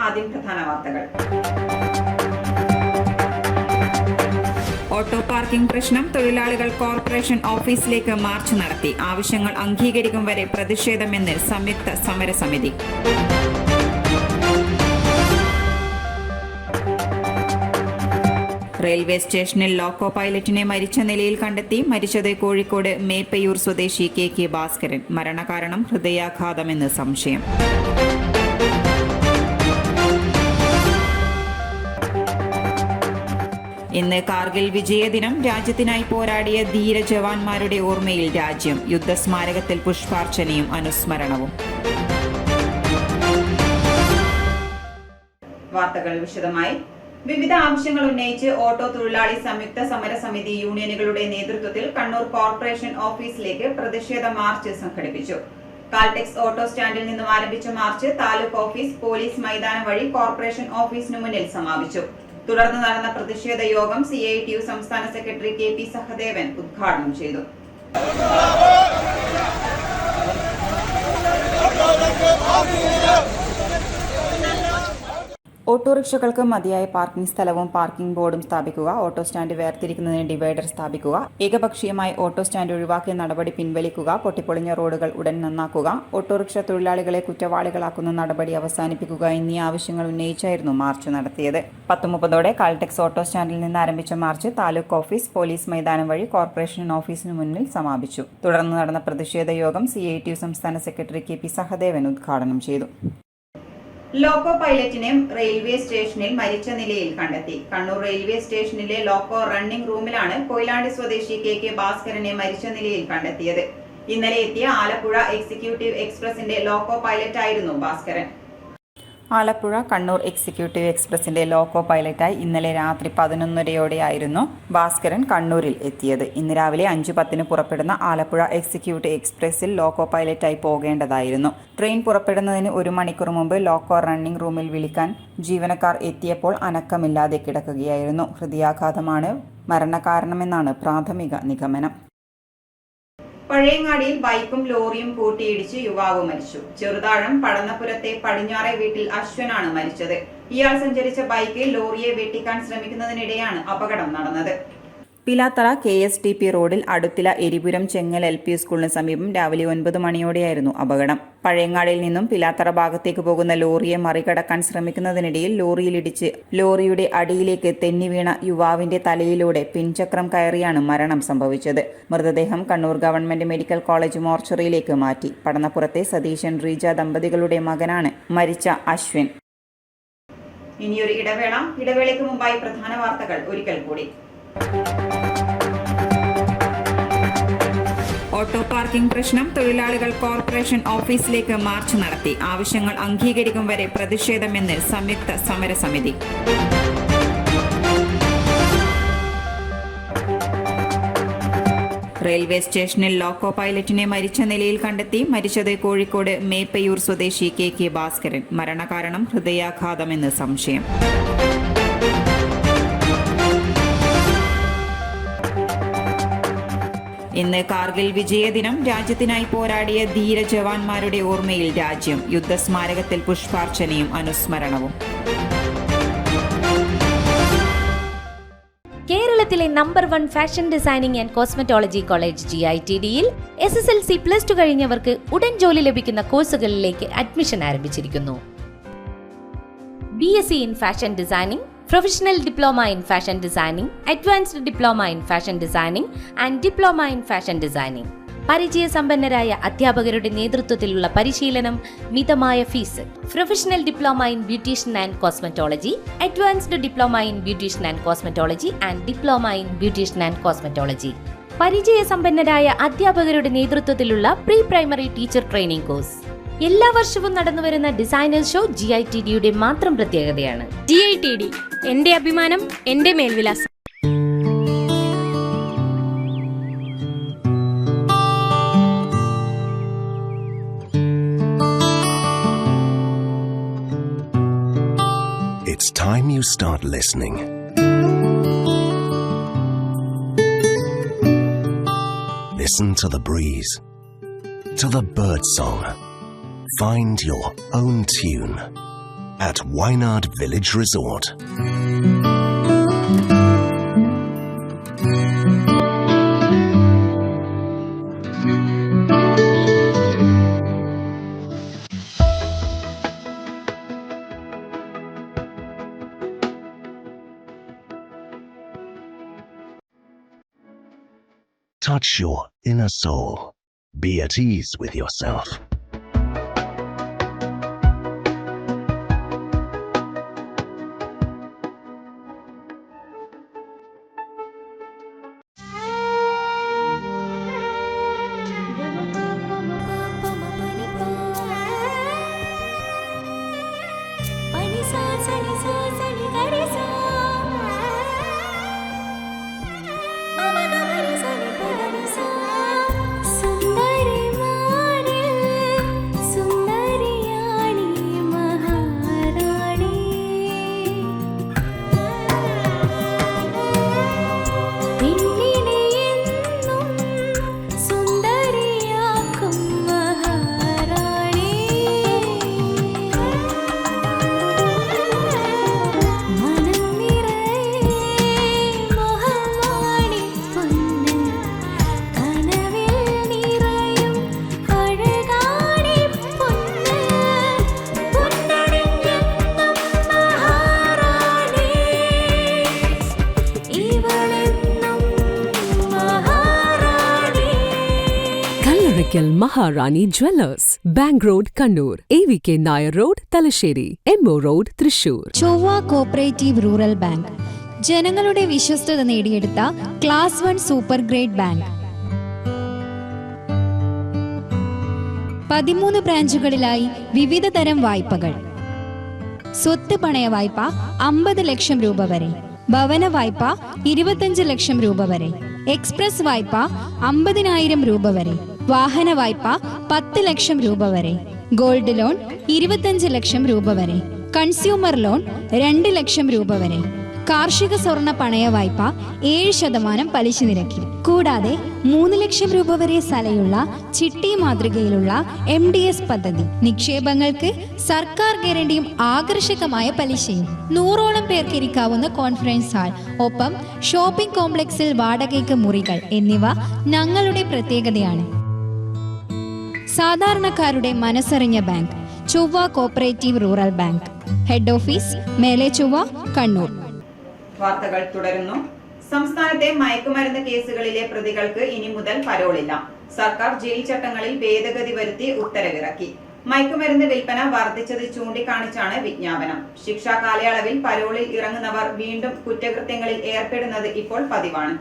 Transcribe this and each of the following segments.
ആദ്യം പ്രധാന വാർത്തകൾ. ഓട്ടോ പാർക്കിംഗ് പ്രശ്നം തൊഴിലാളികൾ കോർപ്പറേഷൻ ഓഫീസിലേക്ക് മാർച്ച് നടത്തി. ആവശ്യങ്ങൾ അംഗീകരിക്കും വരെ പ്രതിഷേധമെന്ന് സംയുക്ത സമരസമിതി. റെയിൽവേ സ്റ്റേഷനിൽ ലോക്കോ പൈലറ്റിനെ മരിച്ച നിലയിൽ കണ്ടെത്തി. മരിച്ചത് കോഴിക്കോട് മേപ്പയൂർ സ്വദേശി KK ഭാസ്കരൻ. മരണകാരണം ഹൃദയാഘാതമെന്ന് സംശയം. ഇന്ന് കാർഗിൽ വിജയദിനം. രാജ്യത്തിനായി പോരാടിയ ധീര ജവാന്മാരുടെ ഓർമ്മയിൽ രാജ്യം. യുദ്ധസ്മാരകത്തിൽ പുഷ്പാർച്ചനയും അനുസ്മരണവും. വാർത്തകൾ വിശദമായി. വിവിധ ആവശ്യങ്ങൾ ഉന്നയിച്ച് ഓട്ടോ തൊഴിലാളി സംയുക്ത സമരസമിതി യൂണിയനുകളുടെ നേതൃത്വത്തിൽ കണ്ണൂർ കോർപ്പറേഷൻ ഓഫീസിലേക്ക് പ്രതിഷേധ മാർച്ച് സംഘടിപ്പിച്ചു. കാൽടെക്സ് ഓട്ടോ സ്റ്റാൻഡിൽ നിന്നും ആരംഭിച്ച മാർച്ച് താലൂക്ക് ഓഫീസ്, പോലീസ് മൈതാനം വഴി കോർപ്പറേഷൻ ഓഫീസിനു മുന്നിൽ സമാപിച്ചു. തുടർന്ന് നടന്ന പ്രതിഷേധ യോഗം CITU സംസ്ഥാന സെക്രട്ടറി KP സഹദേവൻ ഉദ്ഘാടനം ചെയ്തു. ഓട്ടോറിക്ഷകൾക്ക് മതിയായ പാർക്കിംഗ് സ്ഥലവും പാർക്കിംഗ് ബോർഡും സ്ഥാപിക്കുക. ഓട്ടോ സ്റ്റാൻഡ് വേർതിരിക്കുന്നതിന് ഡിവൈഡർ സ്ഥാപിക്കുക. ഏകപക്ഷീയമായി ഓട്ടോ സ്റ്റാൻഡ് ഒഴിവാക്കിയ നടപടി പിൻവലിക്കുക. പൊട്ടിപ്പൊളിഞ്ഞ റോഡുകൾ ഉടൻ നന്നാക്കുക. ഓട്ടോറിക്ഷ തൊഴിലാളികളെ കുറ്റവാളികളാക്കുന്ന നടപടി അവസാനിപ്പിക്കുക എന്നീ ആവശ്യങ്ങൾ ഉന്നയിച്ചായിരുന്നു മാർച്ച് നടത്തിയത്. 10:30 കാൽടെക്സ് ഓട്ടോ സ്റ്റാൻഡിൽ നിന്ന് ആരംഭിച്ച മാർച്ച് താലൂക്ക് ഓഫീസ്, പോലീസ് മൈതാനം വഴി കോർപ്പറേഷൻ ഓഫീസിന് മുന്നിൽ സമാപിച്ചു. തുടർന്ന് നടന്ന പ്രതിഷേധ യോഗം CITU സംസ്ഥാന സെക്രട്ടറി KP സഹദേവൻ ഉദ്ഘാടനം ചെയ്തു. ലോക്കോ പൈലറ്റിനെ റെയിൽവേ സ്റ്റേഷനിൽ മരിച്ച നിലയിൽ കണ്ടെത്തി. കണ്ണൂർ റെയിൽവേ സ്റ്റേഷനിലെ ലോക്കോ റണ്ണിംഗ് റൂമിലാണ് കൊയിലാണ്ടി സ്വദേശി KK ഭാസ്കരനെ മരിച്ച നിലയിൽ കണ്ടെത്തിയത്. ഇന്നലെ എത്തിയ ആലപ്പുഴ എക്സിക്യൂട്ടീവ് എക്സ്പ്രസിന്റെ ലോക്കോ പൈലറ്റായിരുന്നു ഭാസ്കരൻ. ആലപ്പുഴ കണ്ണൂർ എക്സിക്യൂട്ടീവ് എക്സ്പ്രസിന്റെ ലോക്കോ പൈലറ്റായി ഇന്നലെ രാത്രി 11:30 ഭാസ്കരൻ കണ്ണൂരിൽ എത്തിയത്. ഇന്ന് രാവിലെ 5:10 പുറപ്പെടുന്ന ആലപ്പുഴ എക്സിക്യൂട്ടീവ് എക്സ്പ്രസിൽ ലോക്കോ പൈലറ്റായി പോകേണ്ടതായിരുന്നു. ട്രെയിൻ പുറപ്പെടുന്നതിന് 1 മണിക്കൂർ മുമ്പ് ലോക്കോ റണ്ണിംഗ് റൂമിൽ വിളിക്കാൻ ജീവനക്കാർ എത്തിയപ്പോൾ അനക്കമില്ലാതെ കിടക്കുകയായിരുന്നു. ഹൃദയാഘാതമാണ് മരണകാരണമെന്നാണ് പ്രാഥമിക നിഗമനം. പഴയങ്ങാടിയിൽ ബൈക്കും ലോറിയും കൂട്ടിയിടിച്ച് യുവാവ് മരിച്ചു. ചെറുതാഴം പടന്നപുരത്തെ പടിഞ്ഞാറെ വീട്ടിൽ അശ്വനാണ് മരിച്ചത്. ഇയാൾ സഞ്ചരിച്ച ബൈക്കിൽ ലോറിയെ വെട്ടിക്കാൻ ശ്രമിക്കുന്നതിനിടെയാണ് അപകടം നടന്നത്. പിലാത്തറ KSTP റോഡിൽ അടുത്തില എരിപുരം ചെങ്ങൽ LP സ്കൂളിന് സമീപം രാവിലെ 9 മണിയോടെയായിരുന്നു അപകടം. പഴയങ്ങാടിയിൽ നിന്നും പിലാത്തറ ഭാഗത്തേക്ക് പോകുന്ന ലോറിയെ മറികടക്കാൻ ശ്രമിക്കുന്നതിനിടയിൽ ലോറിയിലിടിച്ച് ലോറിയുടെ അടിയിലേക്ക് തെന്നി വീണ യുവാവിന്റെ തലയിലൂടെ പിൻചക്രം കയറിയാണ് മരണം സംഭവിച്ചത്. മൃതദേഹം കണ്ണൂർ ഗവൺമെന്റ് മെഡിക്കൽ കോളേജ് മോർച്ചറിയിലേക്ക് മാറ്റി. പടന്നപ്പുറത്തെ സതീശൻ റീജ ദമ്പതികളുടെ മകനാണ് മരിച്ച അശ്വിൻ. ഇനിയൊരു ഇടവേളയ്ക്ക് മുമ്പായി പ്രധാന വാർത്തകൾ ഒരിക്കൽ കൂടി. ഓട്ടോ പാർക്കിംഗ് പ്രശ്നം തൊഴിലാളികൾ കോർപ്പറേഷൻ ഓഫീസിലേക്ക് മാർച്ച് നടത്തി. ആവശ്യങ്ങൾ അംഗീകരിക്കും വരെ പ്രതിഷേധമെന്ന് സംയുക്ത സമരസമിതി. റെയിൽവേ സ്റ്റേഷനിൽ ലോക്കോ പൈലറ്റിനെ മരിച്ച നിലയിൽ കണ്ടെത്തി. മരിച്ചത് കോഴിക്കോട് മേപ്പയൂർ സ്വദേശി KK ഭാസ്കരൻ. മരണകാരണം ഹൃദയാഘാതമെന്ന് സംശയം. ഇന്ന് കാർഗിൽ വിജയദിനം. രാജ്യത്തിനായി പോരാടിയ ധീര ജവാന്മാരുടെ ഓർമ്മയിൽ രാജ്യം. യുദ്ധസ്മാരകത്തിൽ പുഷ്പാർച്ചനയും അനുസ്മരണവും. കേരളത്തിലെ number 1 fashion designing and cosmetology college GITDയിൽ SSLC+2 കഴിഞ്ഞവർക്ക് ഉടൻ ജോലി ലഭിക്കുന്ന കോഴ്സുകളിലേക്ക് അഡ്മിഷൻ ആരംഭിച്ചിരിക്കുന്നു. BSc in Fashion Designing, Professional Diploma in Fashion Designing, Advanced Diploma in Fashion Designing and Diploma in Fashion Designing. പരിചയസമ്പന്നരായ അധ്യാപകരുടെ നേതൃത്വത്തിലുള്ള പരിശീലനം, മിതമായ fees. Professional diploma in beautician and cosmetology, advanced diploma in beautician and cosmetology and diploma in beautician and cosmetology. പരിചയസമ്പന്നരായ അധ്യാപകരുടെ നേതൃത്വത്തിലുള്ള pre primary teacher training course. എല്ലാ വർഷവും നടന്നുവരുന്ന ഡിസൈനേഴ്സ് ഷോ GITDയുടെ മാത്രം പ്രത്യേകതയാണ്. GITD എന്റെ അഭിമാനം, എന്റെ മേൽവിലാസം. It's time you start listening. Listen to the breeze, to the bird song. Find your own tune. at Wayanad Village Resort. Touch your inner soul. Be at ease with yourself. Maharani Jewellers, Bank Road, Kannur, AVK Nair Road, Talasheri, MO Road, Thrissur. ചൊവ്വ cooperative rural bank ജനങ്ങളുടെ വിശ്വസ്തത നേടിയെടുത്ത class 1 super grade bank. 13 ബ്രാഞ്ചുകളിലായി വിവിധ തരം വായ്പകൾ. സ്വത്ത് പണയ വായ്പ 50 ലക്ഷം രൂപ വരെ, ഭവന വായ്പ 25 ലക്ഷം രൂപ വരെ, എക്സ്പ്രസ് വായ്പ 50,000 രൂപ വരെ, വാഹന വായ്പ 10 ലക്ഷം രൂപ വരെ, ഗോൾഡ് ലോൺ 25 ലക്ഷം രൂപ വരെ, കൺസ്യൂമർ ലോൺ 2 ലക്ഷം രൂപ വരെ, കാർഷിക സ്വർണ്ണ പണയ വായ്പ 7% പലിശ നിരക്കിൽ. കൂടാതെ 3 ലക്ഷം രൂപ വരെ സലയുള്ള ചിട്ടി മാതൃകയിലുള്ള MDS പദ്ധതി. നിക്ഷേപങ്ങൾക്ക് സർക്കാർ ഗ്യാരണ്ടിയും ആകർഷകമായ പലിശയും. 100ഓളം പേർക്ക് ഇരിക്കാവുന്ന കോൺഫറൻസ് ഹാൾ, ഒപ്പം ഷോപ്പിംഗ് കോംപ്ലക്സിൽ വാടകയ്ക്ക് മുറികൾ എന്നിവ ഞങ്ങളുടെ പ്രത്യേകതയാണ്. സാധാരണക്കാരുടെ മനസ്സറിഞ്ഞ ബാങ്ക് ചൊവ്വ cooperative rural bank. Head office മേലെ ചൊവ്വ, കണ്ണൂർ. വാർത്തകൾ തുടരുന്നു. സംസ്ഥാനത്തെ മയക്കുമരുന്ന് കേസുകളിലെ പ്രതികൾക്ക് ഇനി മുതൽ പരോളില്ല. സർക്കാർ ജയിൽ ചട്ടങ്ങളിൽ ഭേദഗതി വരുത്തി ഉത്തരവിറക്കി. മയക്കുമരുന്ന് വിൽപ്പന വർദ്ധിച്ചത് ചൂണ്ടിക്കാണിച്ചാണ് വിജ്ഞാപനം. ശിക്ഷാ കാലയളവിൽ പരോളിൽ ഇറങ്ങുന്നവർ വീണ്ടും കുറ്റകൃത്യങ്ങളിൽ ഏർപ്പെടുന്നത് ഇപ്പോൾ പതിവാണ്.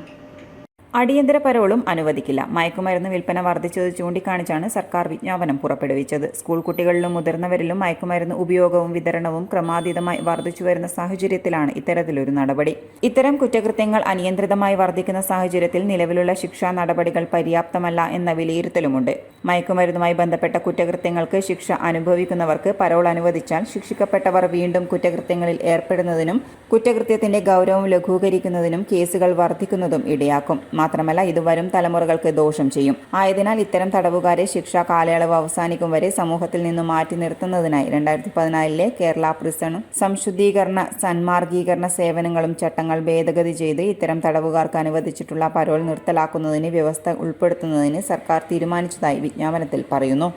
അടിയന്തര പരോളും അനുവദിക്കില്ല. മയക്കുമരുന്ന് വിൽപ്പന വർദ്ധിച്ചത് ചൂണ്ടിക്കാണിച്ചാണ് സർക്കാർ വിജ്ഞാപനം പുറപ്പെടുവിച്ചത്. സ്കൂൾ കുട്ടികളിലും മുതിർന്നവരിലും മയക്കുമരുന്ന് ഉപയോഗവും വിതരണവും ക്രമാതീതമായി വർദ്ധിച്ചു വരുന്ന സാഹചര്യത്തിലാണ് ഇത്തരത്തിലൊരു നടപടി. ഇത്തരം കുറ്റകൃത്യങ്ങൾ അനിയന്ത്രിതമായി വർദ്ധിക്കുന്ന സാഹചര്യത്തിൽ നിലവിലുള്ള ശിക്ഷാ നടപടികൾ പര്യാപ്തമല്ല എന്ന വിലയിരുത്തലുമുണ്ട്. മയക്കുമരുന്നുമായി ബന്ധപ്പെട്ട കുറ്റകൃത്യങ്ങൾക്ക് ശിക്ഷ അനുഭവിക്കുന്നവർക്ക് പരോൾ അനുവദിച്ചാൽ ശിക്ഷിക്കപ്പെട്ടവർ വീണ്ടും കുറ്റകൃത്യങ്ങളിൽ ഏർപ്പെടുന്നതിനും കുറ്റകൃത്യത്തിന്റെ ഗൗരവം ലഘൂകരിക്കുന്നതിനും കേസുകൾ വർദ്ധിക്കുന്നതും ഇടയാക്കും. മാത്രമല്ല ഇത് വരും തലമുറകൾക്ക് ദോഷം ചെയ്യും. ആയതിനാൽ ഇത്തരം തടവുകാരെ ശിക്ഷാ കാലയളവ് അവസാനിക്കും വരെ സമൂഹത്തിൽ നിന്നും മാറ്റി നിർത്തുന്നതിനായി 2014 കേരള പ്രിസൺ സംശുദ്ധീകരണ സന്മാർഗീകരണ സേവനങ്ങളും ചട്ടങ്ങൾ ഭേദഗതി ചെയ്ത് ഇത്തരം തടവുകാർക്ക് അനുവദിച്ചിട്ടുള്ള പരോൾ നിർത്തലാക്കുന്നതിന് വ്യവസ്ഥ ഉൾപ്പെടുത്തുന്നതിന് സർക്കാർ തീരുമാനിച്ചതായി വിജ്ഞാപനത്തിൽ പറയുന്നു.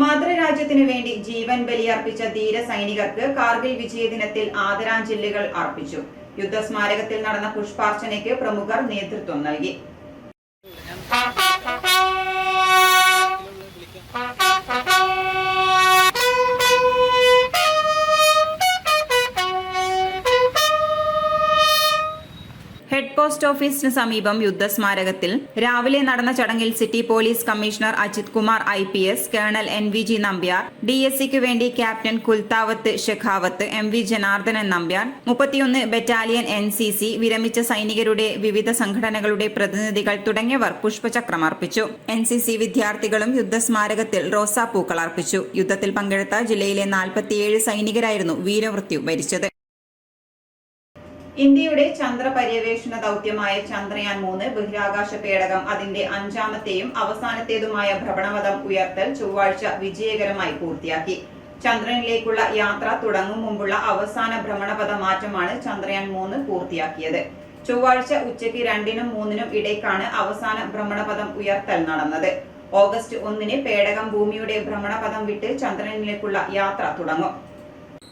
മാതൃരാജ്യത്തിനു വേണ്ടി ജീവൻ ബലിയർപ്പിച്ച ധീര സൈനികർക്ക് കാർഗിൽ വിജയദിനത്തിൽ ആദരാഞ്ജലികൾ അർപ്പിച്ചു. യുദ്ധസ്മാരകത്തിൽ നടന്ന പുഷ്പാർച്ചനയ്ക്ക് പ്രമുഖർ നേതൃത്വം നൽകി. ഹെഡ് പോസ്റ്റ് ഓഫീസിന് സമീപം യുദ്ധസ്മാരകത്തിൽ രാവിലെ നടന്ന ചടങ്ങിൽ city police commissioner Ajith Kumar IPS, colonel NVG Nambiar, DSCക്ക് വേണ്ടി ക്യാപ്റ്റൻ കുൽത്താവത്ത് Shekhawat, MV Janardhanan Nambiar, 31 battalion NCC, വിരമിച്ച സൈനികരുടെ വിവിധ സംഘടനകളുടെ പ്രതിനിധികൾ തുടങ്ങിയവർ പുഷ്പചക്രം അർപ്പിച്ചു. NCC വിദ്യാർത്ഥികളും യുദ്ധസ്മാരകത്തിൽ റോസാപ്പൂക്കൾ അർപ്പിച്ചു. യുദ്ധത്തിൽ പങ്കെടുത്ത ജില്ലയിലെ 47 സൈനികരായിരുന്നു വീരമൃത്യു വരിച്ചത്. ഇന്ത്യയുടെ ചന്ദ്രപര്യവേഷണ ദൗത്യമായ ചന്ദ്രയാൻ 3 ബഹിരാകാശ പേടകം അതിന്റെ 5ാമത്തെയും അവസാനത്തേതുമായ ഭ്രമണപഥം ഉയർത്തൽ ചൊവ്വാഴ്ച വിജയകരമായി പൂർത്തിയാക്കി. ചന്ദ്രനിലേക്കുള്ള യാത്ര തുടങ്ങും മുമ്പുള്ള അവസാന ഭ്രമണപഥ മാറ്റമാണ് ചന്ദ്രയാൻ 3 പൂർത്തിയാക്കിയത്. ചൊവ്വാഴ്ച ഉച്ചയ്ക്ക് 2-നും 3-നും ഇടയ്ക്കാണ് അവസാന ഭ്രമണപഥം ഉയർത്തൽ നടന്നത്. ഓഗസ്റ്റ് 1-ന് പേടകം ഭൂമിയുടെ ഭ്രമണപഥം വിട്ട് ചന്ദ്രനിലേക്കുള്ള യാത്ര തുടങ്ങും.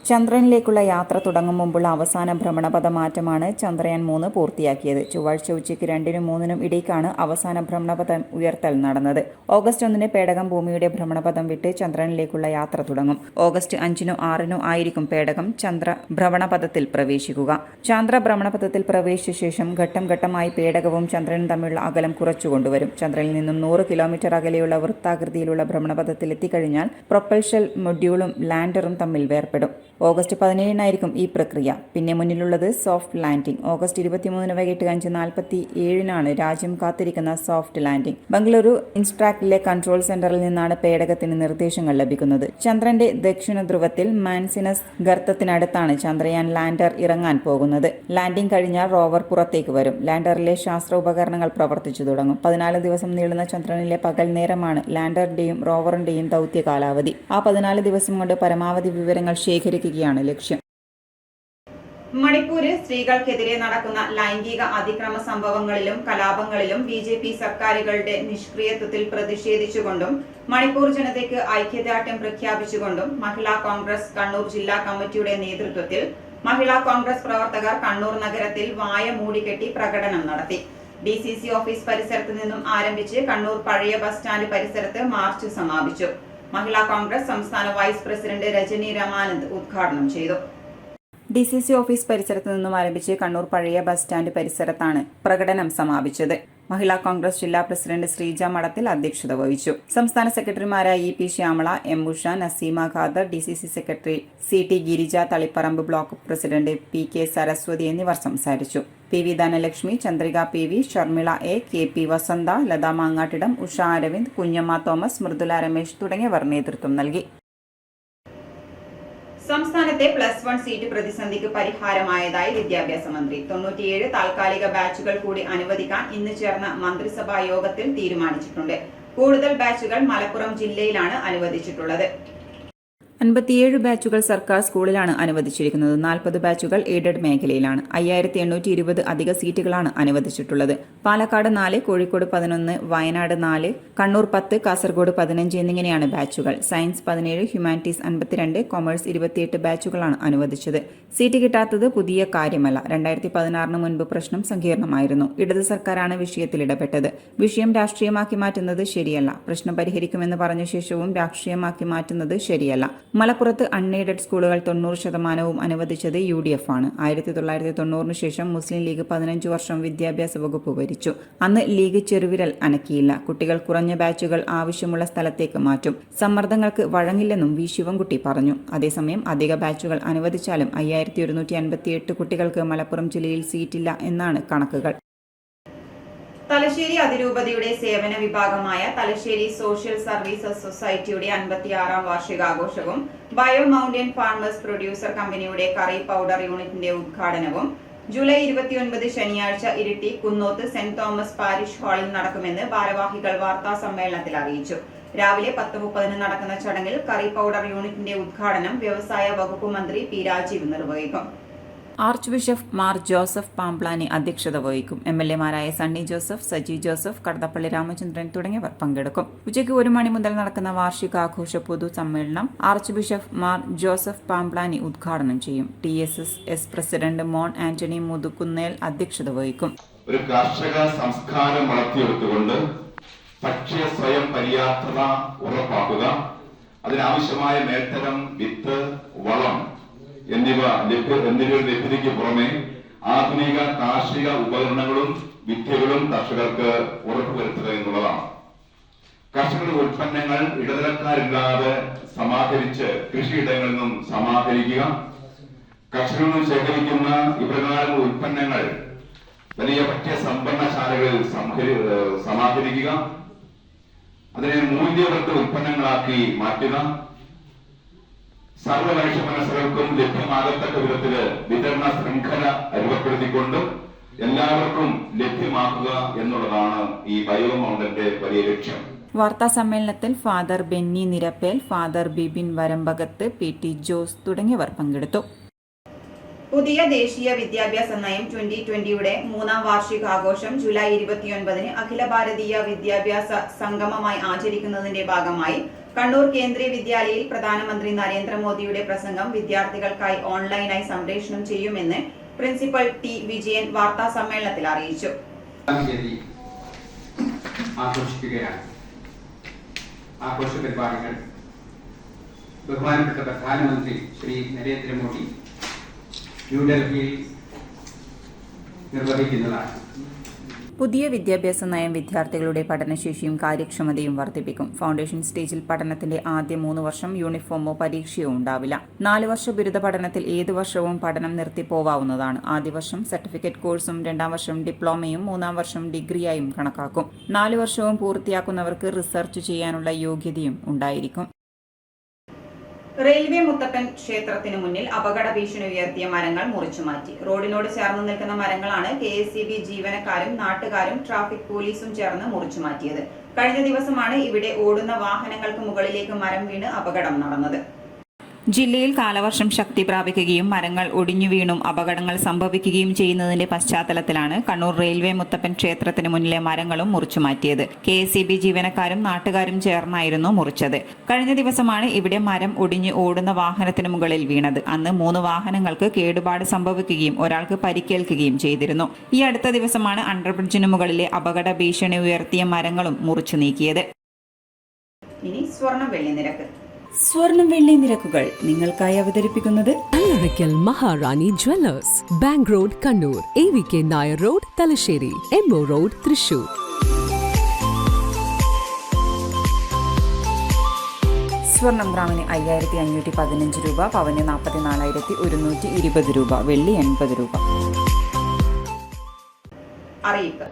ചന്ദ്രനിലേക്കുള്ള യാത്ര തുടങ്ങും മുമ്പുള്ള അവസാന ഭ്രമണപഥ മാറ്റമാണ് ചന്ദ്രയാൻ 3 പൂർത്തിയാക്കിയത്. ചൊവ്വാഴ്ച ഉച്ചയ്ക്ക് 2-നും 3-നും ഇടയ്ക്കാണ് അവസാന ഭ്രമണപഥം ഉയർത്തൽ നടന്നത്. ഓഗസ്റ്റ് 1-ന് പേടകം ഭൂമിയുടെ ഭ്രമണപഥം വിട്ട് ചന്ദ്രനിലേക്കുള്ള യാത്ര തുടങ്ങും. ഓഗസ്റ്റ് 5-നോ 6-നോ ആയിരിക്കും പേടകം ചന്ദ്ര ഭ്രമണപഥത്തിൽ പ്രവേശിക്കുക. ചന്ദ്ര ഭ്രമണപഥത്തിൽ പ്രവേശിച്ച ശേഷം ഘട്ടം ഘട്ടമായി പേടകവും ചന്ദ്രനും തമ്മിലുള്ള അകലം കുറച്ചുകൊണ്ടുവരും. ചന്ദ്രനിൽ നിന്നും 100 കിലോമീറ്റർ അകലെയുള്ള വൃത്താകൃതിയിലുള്ള ഭ്രമണപഥത്തിൽ എത്തിക്കഴിഞ്ഞാൽ പ്രൊപ്പൽഷൻ മൊഡ്യൂളും ലാൻഡറും തമ്മിൽ വേർപെടും. ഓഗസ്റ്റ് 17-നായിരിക്കും ഈ പ്രക്രിയ. പിന്നെ മുന്നിലുള്ളത് സോഫ്റ്റ് ലാൻഡിംഗ്. ഓഗസ്റ്റ് 23-ന് വൈകിട്ട് 5:47-നാണ് രാജ്യം കാത്തിരിക്കുന്ന സോഫ്റ്റ് ലാൻഡിംഗ്. ബംഗളൂരു ഇൻസ്ട്രാക്റ്റിലെ കൺട്രോൾ സെന്ററിൽ നിന്നാണ് പേടകത്തിന് നിർദ്ദേശങ്ങൾ ലഭിക്കുന്നത്. ചന്ദ്രന്റെ ദക്ഷിണ ധ്രുവത്തിൽ മാൻസിനസ് ഗർത്തത്തിനടുത്താണ് ചന്ദ്രയാൻ ലാൻഡർ ഇറങ്ങാൻ പോകുന്നത്. ലാൻഡിംഗ് കഴിഞ്ഞാൽ റോവർ പുറത്തേക്ക് വരും. ലാൻഡറിലെ ശാസ്ത്ര ഉപകരണങ്ങൾ പ്രവർത്തിച്ചു തുടങ്ങും. 14 ദിവസം നീളുന്ന ചന്ദ്രനിലെ പകൽ നേരമാണ് ലാൻഡറിന്റെയും റോവറിന്റെയും ദൗത്യ കാലാവധി. ആ 14 ദിവസം കൊണ്ട് പരമാവധി വിവരങ്ങൾ ശേഖരിക്കുകയാണ് ലക്ഷ്യം. മണിപ്പൂരിൽ സ്ത്രീകൾക്കെതിരെ നടക്കുന്ന ലൈംഗിക അതിക്രമ സംഭവങ്ങളിലും കലാപങ്ങളിലും BJP സർക്കാരുകളുടെ നിഷ്ക്രിയത്വത്തിൽ പ്രതിഷേധിച്ചുകൊണ്ടും മണിപ്പൂർ ജനതയ്ക്ക് ഐക്യദാർഢ്യം പ്രഖ്യാപിച്ചുകൊണ്ടും മഹിളാ കോൺഗ്രസ് കണ്ണൂർ ജില്ലാ കമ്മിറ്റിയുടെ നേതൃത്വത്തിൽ മഹിളാ കോൺഗ്രസ് പ്രവർത്തകർ കണ്ണൂർ നഗരത്തിൽ വായ മൂടിക്കെട്ടി പ്രകടനം നടത്തി. DCC ഓഫീസ് പരിസരത്ത് നിന്നും ആരംഭിച്ച് കണ്ണൂർ പഴയ ബസ് സ്റ്റാൻഡ് പരിസരത്ത് മാർച്ച് സമാപിച്ചു. മഹിളാ കോൺഗ്രസ് സംസ്ഥാന വൈസ് പ്രസിഡന്റ് രജനി രമാനന്ദ് ഉദ്ഘാടനം ചെയ്തു. DCC ഓഫീസ് പരിസരത്ത് നിന്നും ആരംഭിച്ച് കണ്ണൂർ പഴയ ബസ് സ്റ്റാൻഡ് പരിസരത്താണ് പ്രകടനം സമാപിച്ചത്. മഹിളാ കോൺഗ്രസ് ജില്ലാ പ്രസിഡന്റ് ശ്രീജ മഠത്തിൽ അധ്യക്ഷത വഹിച്ചു. സംസ്ഥാന സെക്രട്ടറിമാരായ EP Shyamala, M Usha, Naseema Khader, DCC secretary CT Girija, Taliparamba block president PK Saraswathi എന്നിവർ സംസാരിച്ചു. PV Dhanalakshmi, Chandrika PV, Sharmila A, KP Vasantha, Latha Mangattidam, Usha Aravind, Kunjamma Thomas, Mridula Ramesh തുടങ്ങിയവർ നേതൃത്വം നൽകി. സംസ്ഥാനത്തെ +1 സീറ്റ് പ്രതിസന്ധിക്ക് പരിഹാരമായതായി വിദ്യാഭ്യാസ മന്ത്രി. 97 താൽക്കാലിക ബാച്ചുകൾ കൂടി അനുവദിക്കാൻ ഇന്ന് ചേർന്ന മന്ത്രിസഭാ യോഗത്തിൽ തീരുമാനിച്ചിട്ടുണ്ട്. കൂടുതൽ ബാച്ചുകൾ മലപ്പുറം ജില്ലയിലാണ് അനുവദിച്ചിട്ടുള്ളത്. 57 ബാച്ചുകൾ സർക്കാർ സ്കൂളിലാണ് അനുവദിച്ചിരിക്കുന്നത്. 40 ബാച്ചുകൾ എയ്ഡഡ് മേഖലയിലാണ്. 5820 അധിക സീറ്റുകളാണ് അനുവദിച്ചിട്ടുള്ളത്. പാലക്കാട് 4, കോഴിക്കോട് 11, വയനാട് 4, കണ്ണൂർ 10, കാസർഗോഡ് 15 എന്നിങ്ങനെയാണ് ബാച്ചുകൾ. സയൻസ് 17, ഹ്യൂമാനിറ്റീസ് 52, കൊമേഴ്സ് 28 ബാച്ചുകളാണ് അനുവദിച്ചത്. സീറ്റ് കിട്ടാത്തത് പുതിയ കാര്യമല്ല. 2016 മുൻപ് പ്രശ്നം സങ്കീർണമായിരുന്നു. ഇടത് സർക്കാരാണ് വിഷയത്തിൽ ഇടപെട്ടത്. വിഷയം രാഷ്ട്രീയമാക്കി മാറ്റുന്നത് ശരിയല്ല. പ്രശ്നം പരിഹരിക്കുമെന്ന് പറഞ്ഞ ശേഷവും രാഷ്ട്രീയമാക്കി മാറ്റുന്നത് ശരിയല്ല. മലപ്പുറത്ത് അൺഎയ്ഡഡ് സ്കൂളുകൾ 90% അനുവദിച്ചത് UDF ആണ്. 1990 ശേഷം മുസ്ലിം ലീഗ് 15 വർഷം വിദ്യാഭ്യാസ വകുപ്പ് ഭരിച്ചു. അന്ന് ലീഗ് ചെറുവിരൽ അനക്കിയില്ല. കുട്ടികൾ കുറഞ്ഞ ബാച്ചുകൾ ആവശ്യമുള്ള സ്ഥലത്തേക്ക് മാറ്റും. സമ്മർദ്ദങ്ങൾക്ക് വഴങ്ങില്ലെന്നും V ശിവൻകുട്ടി പറഞ്ഞു. അതേസമയം അധിക ബാച്ചുകൾ അനുവദിച്ചാലും 5158 കുട്ടികൾക്ക് മലപ്പുറം ജില്ലയിൽ സീറ്റില്ല എന്നാണ് കണക്കുകൾ. തലശ്ശേരി അതിരൂപതയുടെ സേവന വിഭാഗമായ തലശ്ശേരി സോഷ്യൽ സർവീസസ് സൊസൈറ്റിയുടെ 56-ാം വാർഷികാഘോഷവും ബയോ മൗണ്ടൻ ഫാർമേഴ്സ് പ്രൊഡ്യൂസർ കമ്പനിയുടെ കറി പൗഡർ യൂണിറ്റിന്റെ ഉദ്ഘാടനവും ജൂലൈ 29 ശനിയാഴ്ച Iritty Kunnoth saint Thomas parish ഹാളിൽ നടക്കുമെന്ന് ഭാരവാഹികൾ വാർത്താ സമ്മേളനത്തിൽ അറിയിച്ചു. രാവിലെ 10:30 നടക്കുന്ന ചടങ്ങിൽ കറി പൗഡർ യൂണിറ്റിന്റെ ഉദ്ഘാടനം വ്യവസായ വകുപ്പ് മന്ത്രി P രാജീവ് നിർവഹിക്കും. Arch bishop Mar Joseph Pamplany അധ്യക്ഷത വഹിക്കും. MLA-മാരായ സണ്ണി ജോസഫ്, സജി ജോസഫ്, കടന്നപ്പള്ളി രാമചന്ദ്രൻ തുടങ്ങിയവർ പങ്കെടുക്കും. ഉച്ചയ്ക്ക് 1 മണി മുതൽ നടക്കുന്ന വാർഷികാഘോഷ പൊതു സമ്മേളനം arch bishop Mar Joseph Pamplany ഉദ്ഘാടനം ചെയ്യും. TSS പ്രസിഡന്റ് മോൺ ആന്റണി മുതുക്കുന്നേൽ അധ്യക്ഷത വഹിക്കും. ഒരു കാർഷിക സംസ്കാരം വളർത്തിയെടുത്തുകൊണ്ട് ഭക്ഷ്യ സ്വയം പര്യാപ്തത ഉറപ്പാക്കുക, അതിനാവശ്യമായ മേൽത്തരം, വിത്ത്, വളം എന്നിവയുടെ ലഭ്യതയ്ക്ക് പുറമെ ആധുനിക കാർഷിക ഉപകരണങ്ങളും വിദ്യകളും കർഷകർക്ക് ഉറപ്പുവരുത്തുക എന്നുള്ളതാണ്. കർഷകരുടെ ഉൽപ്പന്നങ്ങൾ ഇടനിലക്കാരില്ലാതെ സമാഹരിച്ച് കൃഷിയിടങ്ങളിൽ നിന്നും സമാഹരിക്കുക, കർഷകരിൽ നിന്നും ശേഖരിക്കുന്ന ഇപ്രകാരം ഉൽപ്പന്നങ്ങൾ വലിയ ഭക്ഷ്യ സംഭരണശാലകളിൽ സമാഹരിക്കുക, അതിനെ മൂല്യവർദ്ധ ഉൽപ്പന്നങ്ങളാക്കി മാറ്റുക, സർവ്വമനുഷ്യ മനസ്സുകൾക്കും ലഭ്യമാകത്തക്ക വിധത്തില് വിതരണ ശൃംഖല രൂപപ്പെടുത്തിക്കൊണ്ടും എല്ലാവർക്കും ലഭ്യമാക്കുക എന്നുള്ളതാണ് ഈ ബയോ മൗണ്ടന്റെ വലിയ ലക്ഷ്യം. വാർത്താ സമ്മേളനത്തിൽ father Benny Nirappel, father Bibin Varambakath, PT Jose തുടങ്ങിയവർ പങ്കെടുത്തു. പുതിയ ദേശീയ വിദ്യാഭ്യാസ നയം 2020യുടെ 3ാം വാർഷികാഘോഷം ജൂലൈ 29-ന് അഖില ഭാരതീയ വിദ്യാഭ്യാസ സംഗമമായി ആചരിക്കുന്നതിന്റെ ഭാഗമായി കണ്ണൂർ കേന്ദ്രീയ വിദ്യാലയയിൽ പ്രധാനമന്ത്രി നരേന്ദ്രമോദിയുടെ പ്രസംഗം വിദ്യാർത്ഥികൾക്കായി ഓൺലൈനായി സംപ്രേഷണം ചെയ്യുമെന്ന് പ്രിൻസിപ്പൽ T. വിജയൻ വാർത്താ സമ്മേളനത്തിൽ അറിയിച്ചു. ആഘോഷ പരിപാടികൾ ബഹുമാനപ്പെട്ട പ്രധാനമന്ത്രി ശ്രീ നരേന്ദ്രമോദി ന്യൂഡൽഹിയിൽ നിർവഹിക്കുന്നതാണ്. പുതിയ വിദ്യാഭ്യാസ നയം വിദ്യാർത്ഥികളുടെ പഠനശേഷിയും കാര്യക്ഷമതയും വർദ്ധിപ്പിക്കും. ഫൗണ്ടേഷൻ സ്റ്റേജിൽ പഠനത്തിന്റെ ആദ്യ 3 വർഷം യൂണിഫോമോ പരീക്ഷയോ ഉണ്ടാവില്ല. 4 വർഷ ബിരുദ പഠനത്തിൽ ഏത് വർഷവും പഠനം നിർത്തിപ്പോവാവുന്നതാണ്. ആദ്യ വർഷം സർട്ടിഫിക്കറ്റ് കോഴ്സും 2ാം വർഷം ഡിപ്ലോമയും 3ാം വർഷം ഡിഗ്രിയായും കണക്കാക്കും. 4 വർഷവും പൂർത്തിയാക്കുന്നവർക്ക് റിസർച്ച് ചെയ്യാനുള്ള യോഗ്യതയും ഉണ്ടായിരിക്കും. റെയിൽവേ മുത്തപ്പൻ ക്ഷേത്രത്തിന് മുന്നിൽ അപകട ഭീഷണി ഉയർത്തിയ മരങ്ങൾ മുറിച്ചുമാറ്റി. റോഡിനോട് ചേർന്ന് നിൽക്കുന്ന മരങ്ങളാണ് KSEB ജീവനക്കാരും നാട്ടുകാരും ട്രാഫിക് പോലീസും ചേർന്ന് മുറിച്ചുമാറ്റിയത്. കഴിഞ്ഞ ദിവസമാണ് ഇവിടെ ഓടുന്ന വാഹനങ്ങൾക്ക് മുകളിലേക്ക് മരം വീണ് അപകടം നടന്നത്. ജില്ലയിൽ കാലവർഷം ശക്തി പ്രാപിക്കുകയും മരങ്ങൾ ഒടിഞ്ഞു വീണും അപകടങ്ങൾ സംഭവിക്കുകയും ചെയ്യുന്നതിന്റെ പശ്ചാത്തലത്തിലാണ് കണ്ണൂർ റെയിൽവേ മുത്തപ്പൻ ക്ഷേത്രത്തിന് മുന്നിലെ മരങ്ങളും മുറിച്ചുമാറ്റിയത്. KSEB ജീവനക്കാരും നാട്ടുകാരും ചേർന്നായിരുന്നു മുറിച്ചത്. കഴിഞ്ഞ ദിവസമാണ് ഇവിടെ മരം ഒടിഞ്ഞ് ഓടുന്ന വാഹനത്തിന് മുകളിൽ വീണത്. അന്ന് 3 വാഹനങ്ങൾക്ക് കേടുപാട് സംഭവിക്കുകയും ഒരാൾക്ക് പരിക്കേൽക്കുകയും ചെയ്തിരുന്നു. ഈ അടുത്ത ദിവസമാണ് അണ്ടർബ്രിഡ്ജിന് മുകളിലെ അപകട ഭീഷണി ഉയർത്തിയ മരങ്ങളും മുറിച്ചു നീക്കിയത്. ഇനി സ്വർണം വെള്ളി നിരക്ക്. സ്വർണം വെള്ളി നിരക്കുകൾ നിങ്ങൾക്കായി അവതരിപ്പിക്കുന്നത് Kallarakkal Maharani jewellers, bank road Kannur, AVK Nair road Thalassery, MO road Thrissur. സ്വർണം ഗ്രാമിന് 5515 രൂപ, പവന് 44,120 രൂപ, വെള്ളി 80 രൂപ. അറിയിപ്പ്.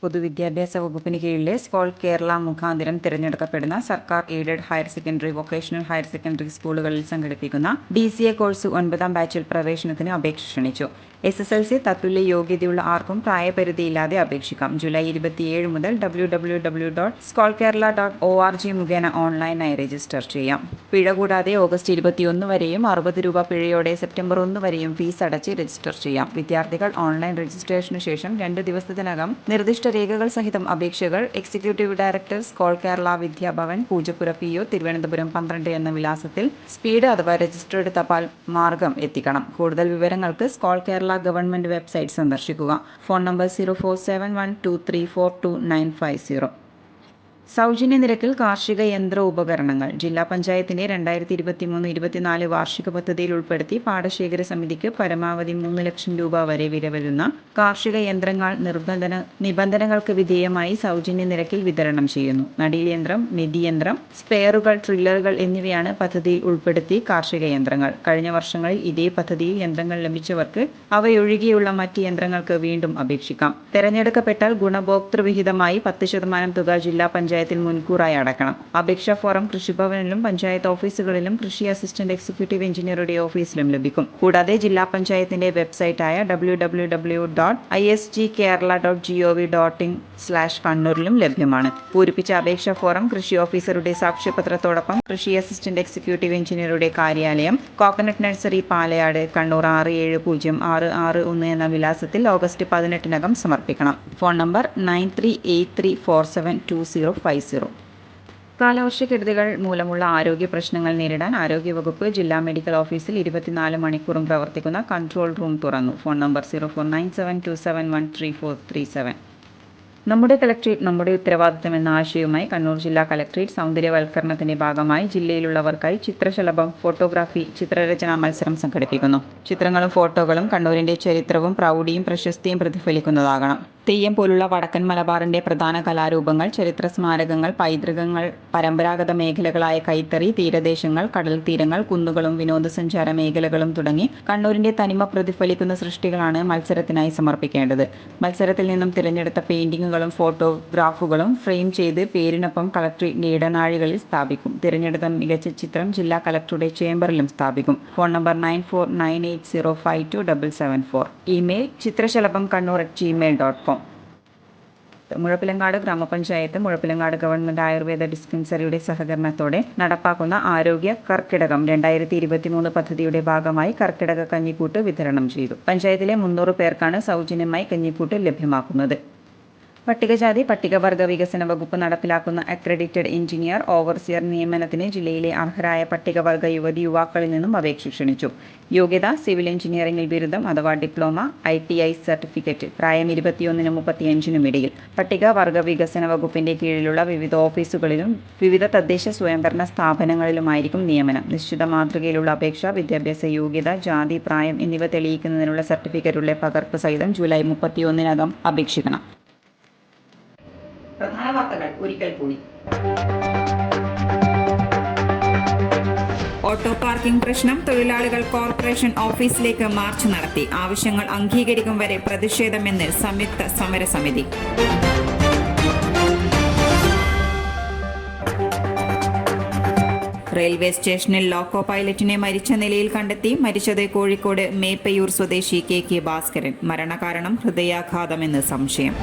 പൊതുവിദ്യാഭ്യാസ വകുപ്പിന് കീഴിലെ സ്കോൾ കേരള മുഖാന്തരം തിരഞ്ഞെടുക്കപ്പെടുന്ന സർക്കാർ aided higher secondary, vocational higher secondary സ്കൂളുകളിൽ സംഘടിപ്പിക്കുന്ന DCA കോഴ്സ് 9ാം ബാച്ചിൽ പ്രവേശനത്തിന് അപേക്ഷ ക്ഷണിച്ചു. SSLC തത്തുല്യ യോഗ്യതയുള്ള ആർക്കും പ്രായപരിധിയില്ലാതെ അപേക്ഷിക്കാം. ജൂലൈ 27 മുതൽ www.skolkerala.org മുഖേന ഓൺലൈനായി രജിസ്റ്റർ ചെയ്യാം. പിഴ കൂടാതെ ഓഗസ്റ്റ് 21 വരെയും 60 രൂപ പിഴയോടെ സെപ്റ്റംബർ 1 വരെയും ഫീസ് അടച്ച് രജിസ്റ്റർ ചെയ്യാം. വിദ്യാർത്ഥികൾ ഓൺലൈൻ രജിസ്ട്രേഷന് ശേഷം 2 ദിവസത്തിനകം നിർദ്ദിഷ്ട രേഖകൾ സഹിതം അപേക്ഷകൾ executive director, Scole Kerala Vidyabhavan, Poojappura PO, Thiruvananthapuram 12 എന്ന വിലാസത്തിൽ സ്പീഡ് അഥവാ രജിസ്റ്റേർഡ് തപാൽ മാർഗം എത്തിക്കണം. കൂടുതൽ വിവരങ്ങൾക്ക് സ്കോൾ കേരള ഗവൺമെന്റ് വെബ്സൈറ്റ് സന്ദർശിക്കുക. Phone number 047123424950. സൗജന്യ നിരക്കിൽ കാർഷിക യന്ത്ര ഉപകരണങ്ങൾ. ജില്ലാ പഞ്ചായത്തിന്റെ 2023-24 വാർഷിക പദ്ധതിയിൽ ഉൾപ്പെടുത്തി പാടശേഖര സമിതിക്ക് പരമാവധി 3 ലക്ഷം രൂപ വരെ വില വരുന്ന കാർഷിക യന്ത്രങ്ങൾ നിബന്ധനകൾക്ക് വിധേയമായി സൗജന്യ നിരക്കിൽ വിതരണം ചെയ്യുന്നു. നടീൽ യന്ത്രം, മെതിയന്ത്രം, സ്പെയറുകൾ, ട്രില്ലറുകൾ എന്നിവയാണ് പദ്ധതിയിൽ ഉൾപ്പെടുത്തി കാർഷിക യന്ത്രങ്ങൾ. കഴിഞ്ഞ വർഷങ്ങളിൽ ഇതേ പദ്ധതിയിൽ യന്ത്രങ്ങൾ ലഭിച്ചവർക്ക് അവയൊഴികെയുള്ള മറ്റ് യന്ത്രങ്ങൾക്ക് വീണ്ടും അപേക്ഷിക്കാം. തെരഞ്ഞെടുക്കപ്പെട്ടാൽ ഗുണഭോക്തൃവിഹിതമായി 10% തുക ജില്ലാ പഞ്ചായത്തിൽ മുൻകൂറായി അടക്കണം. അപേക്ഷാ ഫോറം കൃഷിഭവനിലും പഞ്ചായത്ത് ഓഫീസുകളിലും കൃഷി അസിസ്റ്റന്റ് എക്സിക്യൂട്ടീവ് എഞ്ചിനീയറുടെ ഓഫീസിലും ലഭിക്കും. കൂടാതെ ജില്ലാ പഞ്ചായത്തിന്റെ വെബ്സൈറ്റായ www.isgkerala.gov.in/കണ്ണൂരിലും ലഭ്യമാണ്. പൂരിപ്പിച്ച അപേക്ഷാ ഫോറം കൃഷി ഓഫീസറുടെ സാക്ഷ്യപത്രത്തോടൊപ്പം കൃഷി അസിസ്റ്റന്റ് എക്സിക്യൂട്ടീവ് എഞ്ചിനീയറുടെ കാര്യാലയം, കോക്കനട്ട് നഴ്സറി, പാലയാട്, കണ്ണൂർ 670661 എന്ന വിലാസത്തിൽ ഓഗസ്റ്റ് 18-നകം സമർപ്പിക്കണം. Phone number 9383472050. കാലവർഷക്കെടുതികൾ മൂലമുള്ള ആരോഗ്യ പ്രശ്നങ്ങൾ നേരിടാൻ ആരോഗ്യവകുപ്പ് ജില്ലാ മെഡിക്കൽ ഓഫീസിൽ 24 മണിക്കൂറും പ്രവർത്തിക്കുന്ന കൺട്രോൾ റൂം തുറന്നു. Phone number 0497271337. നമ്മുടെ കളക്ട്രേറ്റ് നമ്മുടെ ഉത്തരവാദിത്തം എന്ന ആശയവുമായി കണ്ണൂർ ജില്ലാ കളക്ട്രേറ്റ് സൗന്ദര്യവൽക്കരണത്തിന്റെ ഭാഗമായി ജില്ലയിലുള്ളവർക്കായി ചിത്രശലഭം, ഫോട്ടോഗ്രാഫി, ചിത്രരചനാ മത്സരം സംഘടിപ്പിക്കുന്നു. ചിത്രങ്ങളും ഫോട്ടോകളും കണ്ണൂരിന്റെ ചരിത്രവും പ്രൗഢിയും പ്രശസ്തിയും പ്രതിഫലിക്കുന്നതാകണം. തെയ്യം പോലുള്ള വടക്കൻ മലബാറിന്റെ പ്രധാന കലാരൂപങ്ങൾ, ചരിത്ര സ്മാരകങ്ങൾ, പൈതൃകങ്ങൾ, പരമ്പരാഗത മേഖലകളായ കൈത്തറി, തീരദേശങ്ങൾ, കടൽ തീരങ്ങൾ, കുന്നുകളും വിനോദസഞ്ചാര മേഖലകളും തുടങ്ങി കണ്ണൂരിന്റെ തനിമ പ്രതിഫലിക്കുന്ന സൃഷ്ടികളാണ് മത്സരത്തിനായി സമർപ്പിക്കേണ്ടത്. മത്സരത്തിൽ നിന്നും തിരഞ്ഞെടുത്ത പെയിന്റിങ്ങുകളും ഫോട്ടോഗ്രാഫുകളും ഫ്രെയിം ചെയ്ത് പേരിനൊപ്പം കളക്ട്രേറ്റിന്റെ ഇടനാഴികളിൽ സ്ഥാപിക്കും. തിരഞ്ഞെടുത്ത മികച്ച ചിത്രം ജില്ലാ കളക്ടറുടെ ചേംബറിലും സ്ഥാപിക്കും. Phone number 9498052774. ഇമെയിൽ ചിത്രശലഭം kannur@gmail.com. മുഴപ്പിലങ്ങാട് ഗ്രാമപഞ്ചായത്ത് മുഴപ്പിലങ്ങാട് ഗവൺമെന്റ് ആയുർവേദ ഡിസ്പെൻസറിയുടെ സഹകരണത്തോടെ നടപ്പാക്കുന്ന ആരോഗ്യ കർക്കിടകം 2023 പദ്ധതിയുടെ ഭാഗമായി കർക്കിടക കഞ്ഞിക്കൂട്ട് വിതരണം ചെയ്തു. പഞ്ചായത്തിലെ 300 പേർക്കാണ് സൗജന്യമായി കഞ്ഞിക്കൂട്ട് ലഭ്യമാക്കുന്നത്. പട്ടികജാതി പട്ടികവർഗ വികസന വകുപ്പ് നടപ്പിലാക്കുന്ന അക്രഡിറ്റഡ് എഞ്ചിനീയർ ഓവർസിയർ നിയമനത്തിന് ജില്ലയിലെ അർഹരായ പട്ടികവർഗ യുവതി യുവാക്കളിൽ നിന്നും അപേക്ഷ ക്ഷണിച്ചു. യോഗ്യത സിവിൽ എഞ്ചിനീയറിംഗിൽ ബിരുദം അഥവാ ഡിപ്ലോമ, ITI സർട്ടിഫിക്കറ്റ്, പ്രായം 21-നും 35-നും ഇടയിൽ. പട്ടികവർഗ വികസന വകുപ്പിന്റെ കീഴിലുള്ള വിവിധ ഓഫീസുകളിലും വിവിധ തദ്ദേശ സ്വയംഭരണ സ്ഥാപനങ്ങളിലുമായിരിക്കും നിയമനം. നിശ്ചിത മാതൃകയിലുള്ള അപേക്ഷ, വിദ്യാഭ്യാസ യോഗ്യത, ജാതി, പ്രായം എന്നിവ തെളിയിക്കുന്നതിനുള്ള സർട്ടിഫിക്കറ്റുകളുടെ പകർപ്പ് സഹിതം ജൂലൈ 31-നകം അപേക്ഷിക്കണം. പ്രധാന വാർത്തകൾ ഒരിക്കൽ കൂടി. ഓട്ടോ പാർക്കിംഗ് പ്രശ്നം തൊഴിലാളികൾ കോർപ്പറേഷൻ ഓഫീസിലേക്ക് മാർച്ച് നടത്തി. ആവശ്യങ്ങൾ അംഗീകരിക്കും വരെ പ്രതിഷേധമെന്ന് സംയുക്ത സമരസമിതി. റെയിൽവേ സ്റ്റേഷനിൽ ലോക്കോ പൈലറ്റിനെ മരിച്ച നിലയിൽ കണ്ടെത്തി. മരിച്ചത് കോഴിക്കോട് മേപ്പയൂർ സ്വദേശി KK ഭാസ്കരൻ. മരണകാരണം ഹൃദയാഘാതമെന്ന് സംശയം.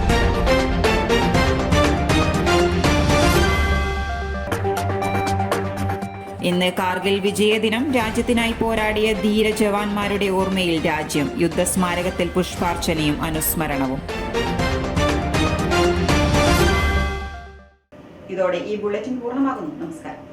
ഇന്ന് കാർഗിൽ വിജയദിനം. രാജ്യത്തിനായി പോരാടിയ ധീര ജവാന്മാരുടെ ഓർമ്മയിൽ രാജ്യം. യുദ്ധസ്മാരകത്തിൽ പുഷ്പാർച്ചനയും അനുസ്മരണവും. ഇതോടെ ഈ ബുള്ളറ്റിൻ പൂർണ്ണമാകുന്നു. നമസ്കാരം.